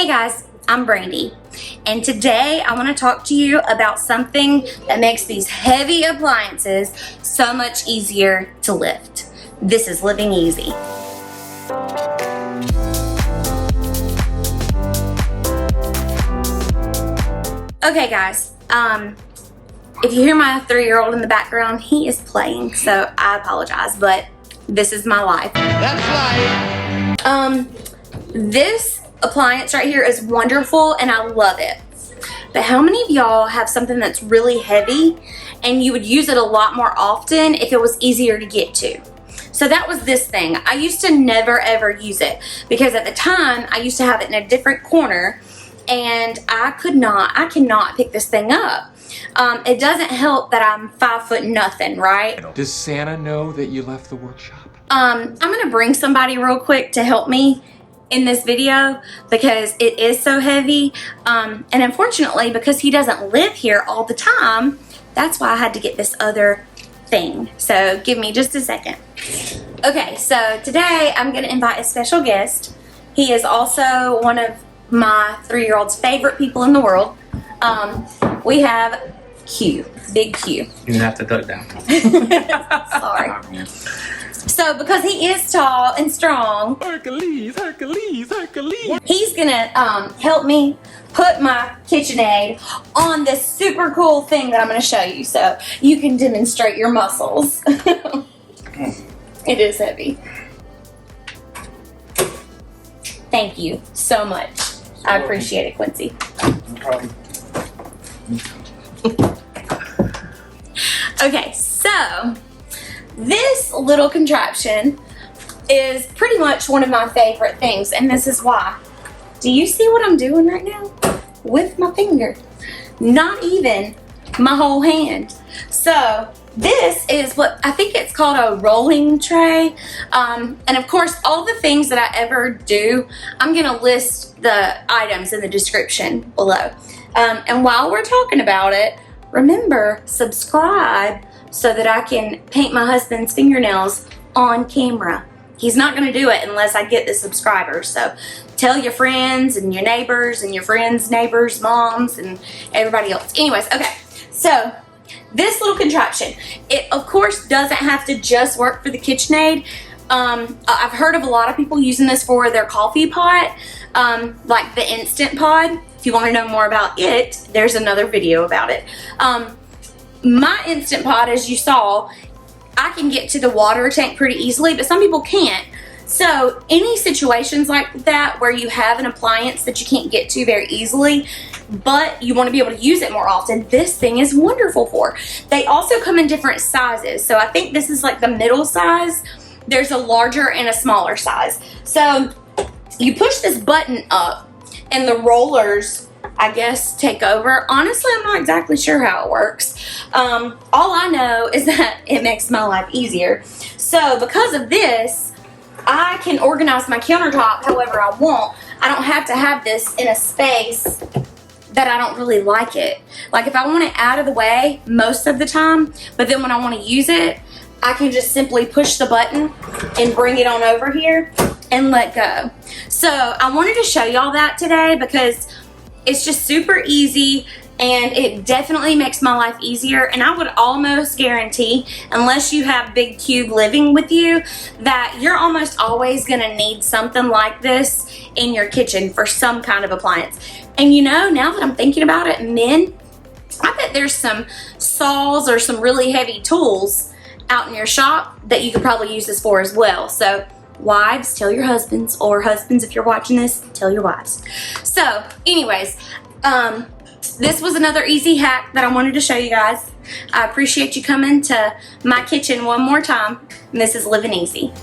Hey guys, I'm Brandee, and today I want to talk to you about something that makes these heavy appliances so much easier to lift. This is living easy. Okay guys, if you hear my 3-year-old in the background, he is playing, so I apologize, but this is my life. That's life. This appliance right here is wonderful and I love it. But how many of y'all have something that's really heavy and you would use it a lot more often if it was easier to get to? So that was this thing. I used to never ever use it because at the time I used to have it in a different corner and I cannot pick this thing up. It doesn't help that I'm 5 foot nothing, right? Does Santa know that you left the workshop? I'm gonna bring somebody real quick to help me in this video because it is so heavy. And unfortunately, because he doesn't live here all the time, that's why I had to get this other thing. So give me just a second. Okay, so today I'm gonna invite a special guest. He is also one of my 3-year-old's favorite people in the world. We have Q, Big Q. You're gonna have to duck down. Sorry. So because he is tall and strong, Hercules, Hercules, Hercules. he's gonna help me put my KitchenAid on this super cool thing that I'm gonna show you so you can demonstrate your muscles. It is heavy. Thank you so much. I appreciate it, Quincy. No problem. Okay, so this little contraption is pretty much one of my favorite things, and this is why. Do you see what I'm doing right now? With my finger. Not even my whole hand. So this is what I think it's called, a rolling tray. And of course, all the things that I ever do, I'm gonna list the items in the description below. And while we're talking about it, remember, subscribe so that I can paint my husband's fingernails on camera. He's not gonna do it unless I get the subscribers. So tell your friends and your neighbors and your friends' neighbors, moms, and everybody else. Anyways, okay, so this little contraption, it of course doesn't have to just work for the KitchenAid. I've heard of a lot of people using this for their coffee pot, like the Instant Pod. If you want to know more about it, there's another video about it. My Instant Pot, as you saw, I can get to the water tank pretty easily, but some people can't. So any situations like that where you have an appliance that you can't get to very easily, but you want to be able to use it more often, this thing is wonderful for. They also come in different sizes. So I think this is like the middle size. There's a larger and a smaller size. So you push this button up and the rollers, I guess, take over. Honestly, I'm not exactly sure how it works. All I know is that it makes my life easier. So because of this, I can organize my countertop however I want. I don't have to have this in a space that I don't really like it. Like if I want it out of the way most of the time, but then when I want to use it, I can just simply push the button and bring it on over here and let go. So I wanted to show y'all that today because it's just super easy and it definitely makes my life easier. And I would almost guarantee, unless you have Big Cube living with you, that you're almost always gonna need something like this in your kitchen for some kind of appliance. And you know, now that I'm thinking about it, men, I bet there's some saws or some really heavy tools out in your shop that you could probably use this for as well. So wives, tell your husbands, or husbands, if you're watching this, tell your wives. So anyways, this was another easy hack that I wanted to show you guys. I appreciate you coming to my kitchen one more time. And this is Living Easy.